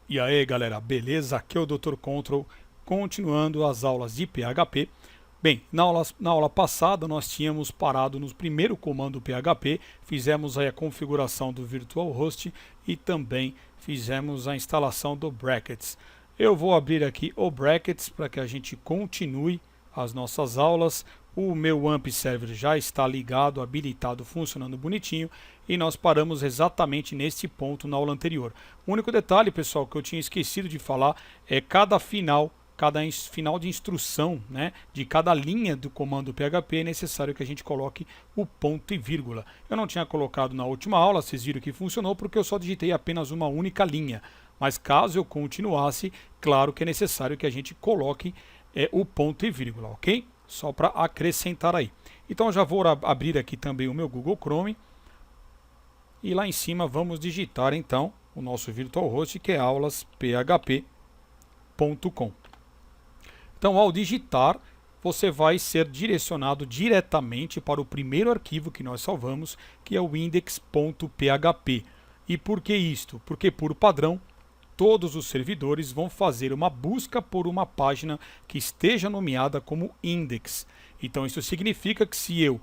E aí galera, beleza? Aqui é o Dr. Control, continuando as aulas de PHP. Bem, na aula passada nós tínhamos parado no primeiro comando PHP, fizemos aí a configuração do Virtual Host e também fizemos a instalação do Brackets. Eu vou abrir aqui o Brackets para que a gente continue as nossas aulas. O meu AMP Server já está ligado, habilitado, funcionando bonitinho e nós paramos exatamente neste ponto na aula anterior. O único detalhe, pessoal, que eu tinha esquecido de falar é cada final de instrução, né, de cada linha do comando PHP é necessário que a gente coloque o ponto e vírgula. Eu não tinha colocado na última aula, vocês viram que funcionou porque eu só digitei apenas uma única linha. Mas caso eu continuasse, claro que é necessário que a gente coloque o ponto e vírgula, ok? Só para acrescentar aí. Então já vou abrir aqui também o meu Google Chrome. E lá em cima vamos digitar então o nosso Virtual Host, que é aulasphp.com. Então ao digitar, você vai ser direcionado diretamente para o primeiro arquivo que nós salvamos, que é o index.php. E por que isto? Porque por padrão, todos os servidores vão fazer uma busca por uma página que esteja nomeada como index. Então isso significa que se eu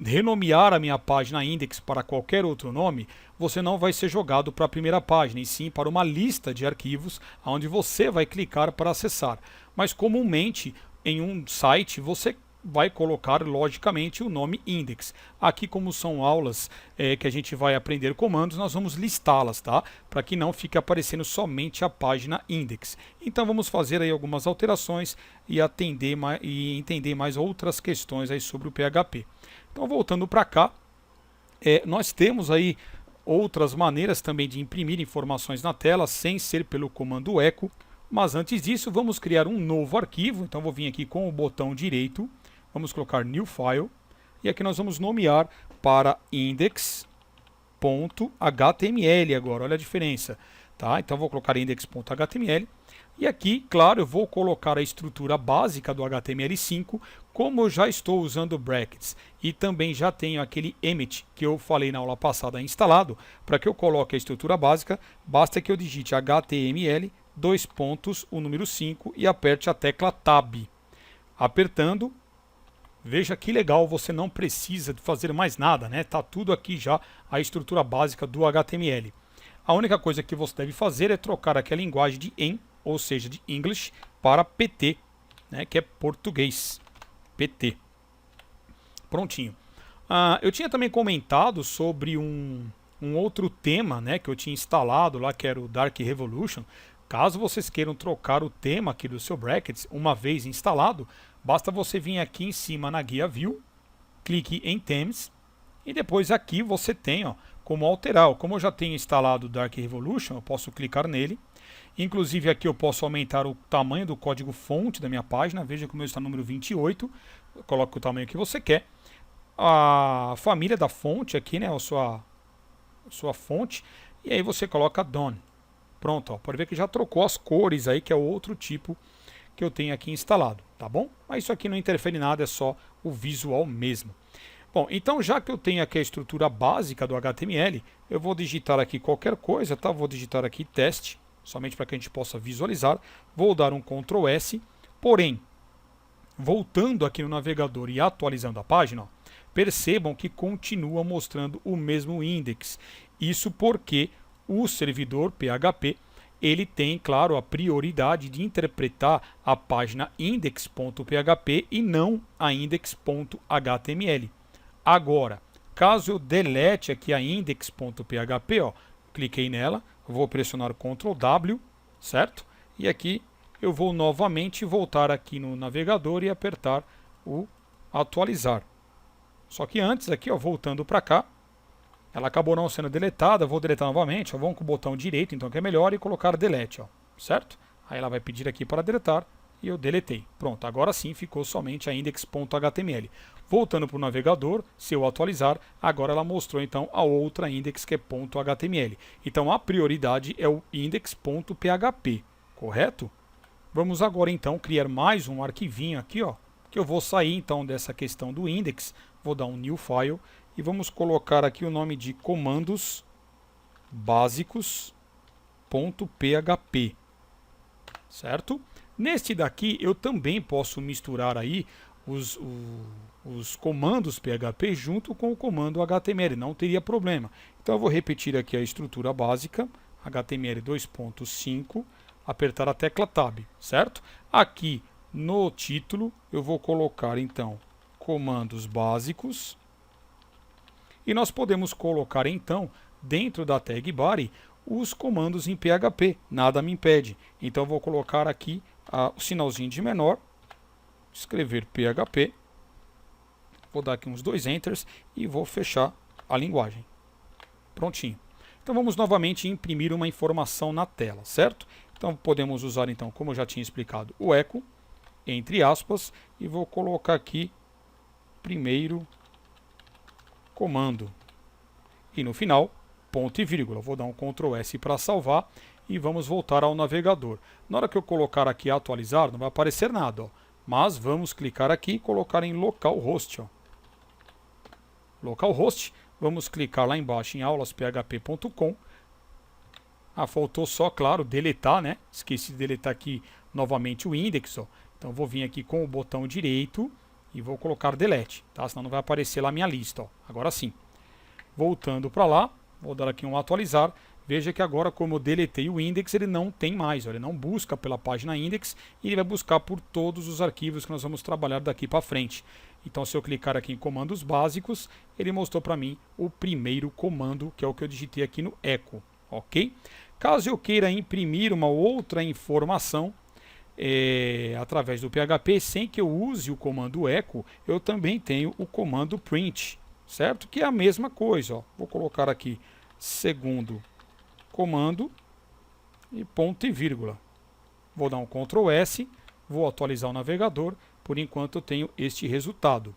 renomear a minha página index para qualquer outro nome, você não vai ser jogado para a primeira página, e sim para uma lista de arquivos onde você vai clicar para acessar. Mas comumente em um site você vai colocar logicamente o nome index. Aqui, como são aulas que a gente vai aprender comandos, nós vamos listá-las, tá? Para que não fique aparecendo somente a página index. Então vamos fazer aí algumas alterações e entender mais outras questões aí sobre o PHP. Então voltando para cá, nós temos aí outras maneiras também de imprimir informações na tela sem ser pelo comando echo. Mas antes disso, vamos criar um novo arquivo. Então vou vir aqui com o botão direito, vamos colocar New File, e aqui nós vamos nomear para index.html agora, olha a diferença. Tá? Então vou colocar index.html, e aqui, claro, eu vou colocar a estrutura básica do HTML5, como eu já estou usando brackets, e também já tenho aquele emmet que eu falei na aula passada instalado. Para que eu coloque a estrutura básica, basta que eu digite HTML, dois pontos, o número 5 e aperte a tecla Tab. Apertando, veja que legal, você não precisa de fazer mais nada, né? Tá tudo aqui já, a estrutura básica do HTML. A única coisa que você deve fazer é trocar aqui a linguagem de EN, ou seja, de English, para PT, né? Que é português. PT. Prontinho. Eu tinha também comentado sobre um outro tema, né, que eu tinha instalado lá, que era o Dark Revolution. Caso vocês queiram trocar o tema aqui do seu Brackets, uma vez instalado, basta você vir aqui em cima na guia View, clique em Themes, e depois aqui você tem como alterar. Como eu já tenho instalado o Dark Revolution, eu posso clicar nele. Inclusive aqui eu posso aumentar o tamanho do código fonte da minha página. Veja que o meu está no número 28. Coloque o tamanho que você quer. A família da fonte aqui, né, a sua fonte. E aí você coloca Done. Pronto, pode ver que já trocou as cores aí, que é o outro tipo que eu tenho aqui instalado, tá bom? Mas isso aqui não interfere em nada, é só o visual mesmo. Bom, então já que eu tenho aqui a estrutura básica do HTML, eu vou digitar aqui qualquer coisa, tá? Vou digitar aqui teste, somente para que a gente possa visualizar. Vou dar um Ctrl S, porém, voltando aqui no navegador e atualizando a página, percebam que continua mostrando o mesmo index. Isso porque o servidor PHP, ele tem, claro, a prioridade de interpretar a página index.php e não a index.html. Agora, caso eu delete aqui a index.php, cliquei nela, vou pressionar Ctrl W, certo? E aqui eu vou novamente voltar aqui no navegador e apertar o atualizar. Só que antes aqui, voltando para cá, ela acabou não sendo deletada, vou deletar novamente, vamos com o botão direito, então que é melhor, e colocar delete, certo? Aí ela vai pedir aqui para deletar, e eu deletei. Pronto, agora sim ficou somente a index.html. Voltando para o navegador, se eu atualizar, agora ela mostrou então a outra index que é .html. Então a prioridade é o index.php, correto? Vamos agora então criar mais um arquivinho aqui, que eu vou sair então dessa questão do index, vou dar um new file, e vamos colocar aqui o nome de comandos básicos .php, certo? Neste daqui eu também posso misturar aí os comandos PHP junto com o comando HTML, não teria problema. Então eu vou repetir aqui a estrutura básica, HTML 2.5, apertar a tecla Tab, certo? Aqui no título eu vou colocar então comandos básicos e nós podemos colocar então dentro da tag body os comandos em PHP, nada me impede. Então eu vou colocar aqui o sinalzinho de menor, escrever PHP, vou dar aqui uns 2 enters e vou fechar a linguagem. Prontinho. Então vamos novamente imprimir uma informação na tela, certo? Então podemos usar então, como eu já tinha explicado, o echo, entre aspas, e vou colocar aqui primeiro comando. E no final, ponto e vírgula. Vou dar um Ctrl S para salvar e vamos voltar ao navegador. Na hora que eu colocar aqui atualizar, não vai aparecer nada, ó. Mas vamos clicar aqui e colocar em localhost, ó. Localhost, vamos clicar lá embaixo em aulasphp.com. Faltou só, claro, deletar, né? Esqueci de deletar aqui novamente o index, ó. Então vou vir aqui com o botão direito e vou colocar delete, tá? Senão não vai aparecer lá a minha lista, ó. Agora sim. Voltando para lá, vou dar aqui um atualizar. Veja que agora, como eu deletei o index, ele não tem mais, ó. Ele não busca pela página index e ele vai buscar por todos os arquivos que nós vamos trabalhar daqui para frente. Então, se eu clicar aqui em comandos básicos, ele mostrou para mim o primeiro comando, que é o que eu digitei aqui no echo, ok? Caso eu queira imprimir uma outra informação através do PHP, sem que eu use o comando echo, eu também tenho o comando print, certo? Que é a mesma coisa, ó. Vou colocar aqui segundo comando e ponto e vírgula. Vou dar um Ctrl S, vou atualizar o navegador, por enquanto eu tenho este resultado.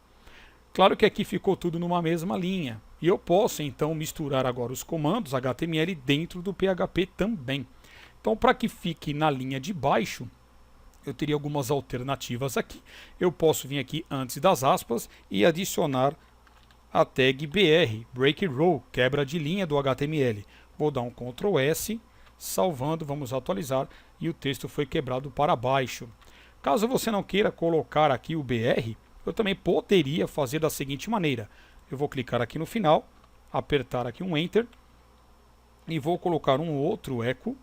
Claro que aqui ficou tudo numa mesma linha, e eu posso então misturar agora os comandos HTML dentro do PHP também. Então, para que fique na linha de baixo, eu teria algumas alternativas aqui. Eu posso vir aqui antes das aspas e adicionar a tag BR, Break Row, quebra de linha do HTML. Vou dar um Ctrl S, salvando, vamos atualizar, e o texto foi quebrado para baixo. Caso você não queira colocar aqui o BR, eu também poderia fazer da seguinte maneira. Eu vou clicar aqui no final, apertar aqui um Enter, e vou colocar um outro echo,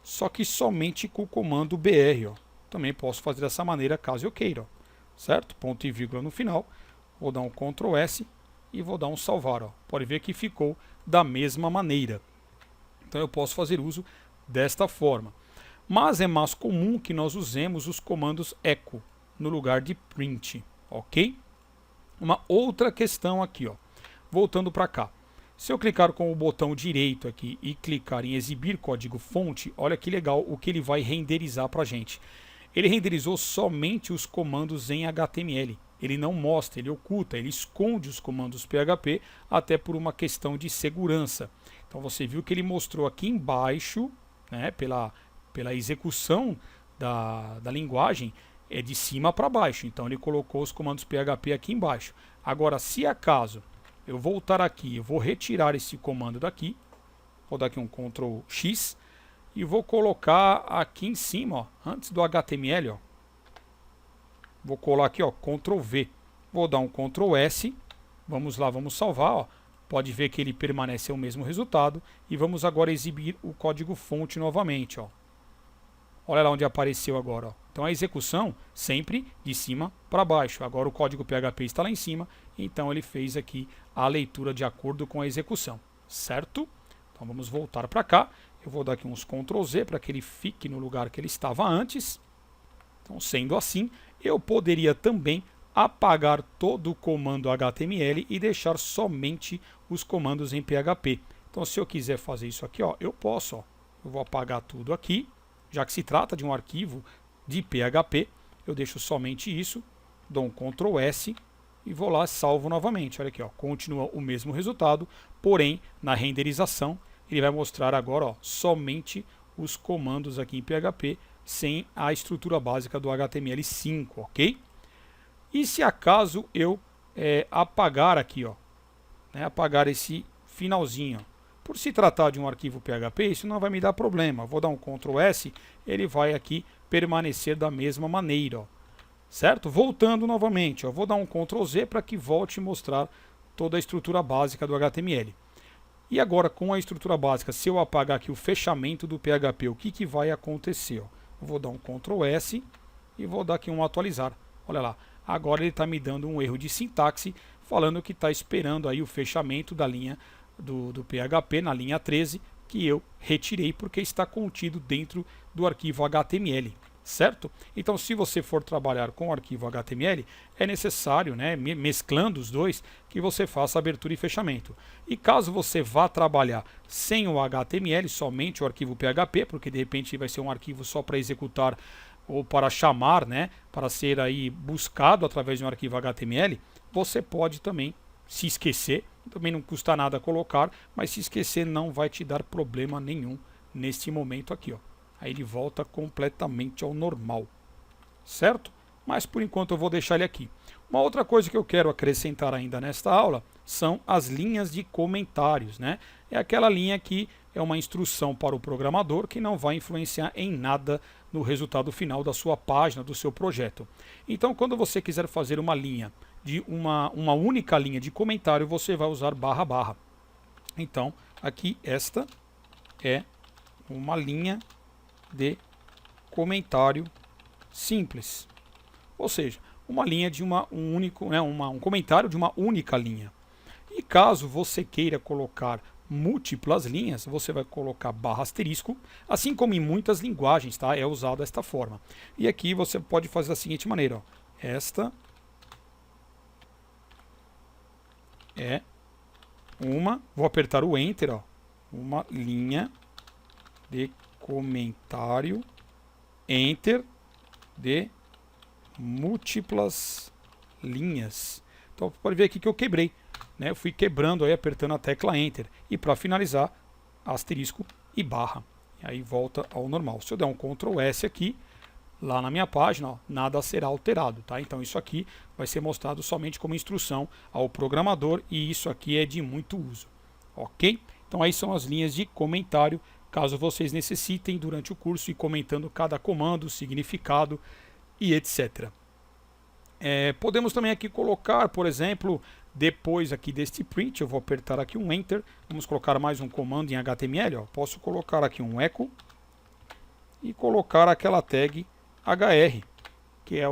só que somente com o comando BR, ó. Também posso fazer dessa maneira caso eu queira, ó. Certo? Ponto e vírgula no final, vou dar um Ctrl S e vou dar um salvar, ó. Pode ver que ficou da mesma maneira. Então eu posso fazer uso desta forma. Mas é mais comum que nós usemos os comandos echo no lugar de print, ok? Uma outra questão aqui, ó. Voltando para cá. Se eu clicar com o botão direito aqui e clicar em exibir código fonte, olha que legal o que ele vai renderizar para a gente. Ele renderizou somente os comandos em HTML. Ele não mostra, ele oculta, ele esconde os comandos PHP, até por uma questão de segurança. Então você viu que ele mostrou aqui embaixo, né, pela execução da linguagem, é de cima para baixo. Então ele colocou os comandos PHP aqui embaixo. Agora, se acaso eu voltar aqui, eu vou retirar esse comando daqui, vou dar aqui um Ctrl X e vou colocar aqui em cima, ó, antes do HTML, ó. Vou colar aqui, ó, Ctrl V. Vou dar um Ctrl S. Vamos lá, vamos salvar, ó. Pode ver que ele permanece o mesmo resultado. E vamos agora exibir o código fonte novamente, ó. Olha lá onde apareceu agora, ó. Então a execução sempre de cima para baixo. Agora o código PHP está lá em cima, então ele fez aqui a leitura de acordo com a execução, certo? Então vamos voltar para cá. Eu vou dar aqui uns Ctrl Z para que ele fique no lugar que ele estava antes. Então, sendo assim, eu poderia também apagar todo o comando HTML e deixar somente os comandos em PHP. Então, se eu quiser fazer isso aqui, ó, eu posso. Ó. Eu vou apagar tudo aqui, já que se trata de um arquivo de PHP, eu deixo somente isso, dou um Ctrl S e vou lá, salvo novamente. Olha aqui, ó, continua o mesmo resultado, porém, na renderização, ele vai mostrar agora, ó, somente os comandos aqui em PHP, sem a estrutura básica do HTML5, ok? E se acaso eu apagar aqui, ó, né, apagar esse finalzinho, ó, Por se tratar de um arquivo PHP, isso não vai me dar problema. Vou dar um Ctrl S, ele vai aqui permanecer da mesma maneira, ó. Certo? Voltando novamente, ó, vou dar um Ctrl Z para que volte a mostrar toda a estrutura básica do HTML. E agora, com a estrutura básica, se eu apagar aqui o fechamento do PHP, o que vai acontecer? Ó? Vou dar um Ctrl S e vou dar aqui um atualizar. Olha lá, agora ele está me dando um erro de sintaxe, falando que está esperando aí o fechamento da linha do PHP na linha 13, que eu retirei porque está contido dentro do arquivo HTML. Certo? Então, se você for trabalhar com o arquivo HTML, é necessário, né, mesclando os dois, que você faça abertura e fechamento. E caso você vá trabalhar sem o HTML, somente o arquivo PHP, porque de repente vai ser um arquivo só para executar ou para chamar, né, para ser aí buscado através de um arquivo HTML, você pode também se esquecer, também não custa nada colocar, mas se esquecer não vai te dar problema nenhum neste momento aqui, ó. Aí ele volta completamente ao normal, certo? Mas por enquanto eu vou deixar ele aqui. Uma outra coisa que eu quero acrescentar ainda nesta aula são as linhas de comentários, né? É aquela linha que é uma instrução para o programador que não vai influenciar em nada no resultado final da sua página, do seu projeto. Então, quando você quiser fazer uma linha de uma única linha de comentário, você vai usar barra barra. Então, aqui esta é uma linha de comentário simples, ou seja, uma linha de um comentário de uma única linha. E caso você queira colocar múltiplas linhas, você vai colocar barra asterisco, assim como em muitas linguagens, tá? É usado desta forma. E aqui você pode fazer da seguinte maneira, ó. Esta é vou apertar o Enter, ó, uma linha de comentário, Enter, de múltiplas linhas. Então pode ver aqui que eu quebrei, né? Eu fui quebrando aí, apertando a tecla Enter. E para finalizar, asterisco e barra. E aí volta ao normal. Se eu der um Ctrl S aqui, lá na minha página, ó, nada será alterado, tá? Então isso aqui vai ser mostrado somente como instrução ao programador e isso aqui é de muito uso, ok? Então aí são as linhas de comentário, caso vocês necessitem durante o curso ir comentando cada comando, significado e etc. Podemos também aqui colocar, por exemplo, depois aqui deste print, eu vou apertar aqui um Enter, vamos colocar mais um comando em HTML, ó. Posso colocar aqui um echo e colocar aquela tag HR, que é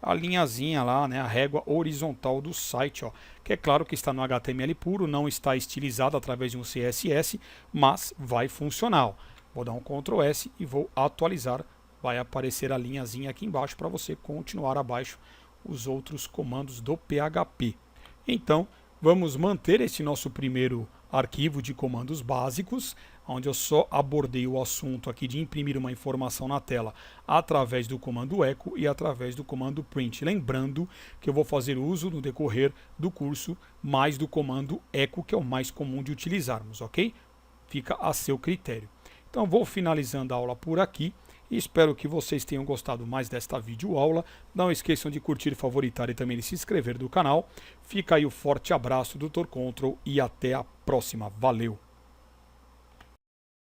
a linhazinha lá, né, a régua horizontal do site, ó, que é claro que está no HTML puro, não está estilizado através de um CSS, mas vai funcionar, ó. Vou dar um Ctrl S e vou atualizar, vai aparecer a linhazinha aqui embaixo para você continuar abaixo os outros comandos do PHP. Então, vamos manter esse nosso primeiro arquivo de comandos básicos, onde eu só abordei o assunto aqui de imprimir uma informação na tela através do comando echo e através do comando print. Lembrando que eu vou fazer uso no decorrer do curso mais do comando echo, que é o mais comum de utilizarmos, ok? Fica a seu critério. Então vou finalizando a aula por aqui e espero que vocês tenham gostado mais desta videoaula. Não esqueçam de curtir, favoritar e também de se inscrever no canal. Fica aí o forte abraço do Dr. Control e até a próxima. Valeu!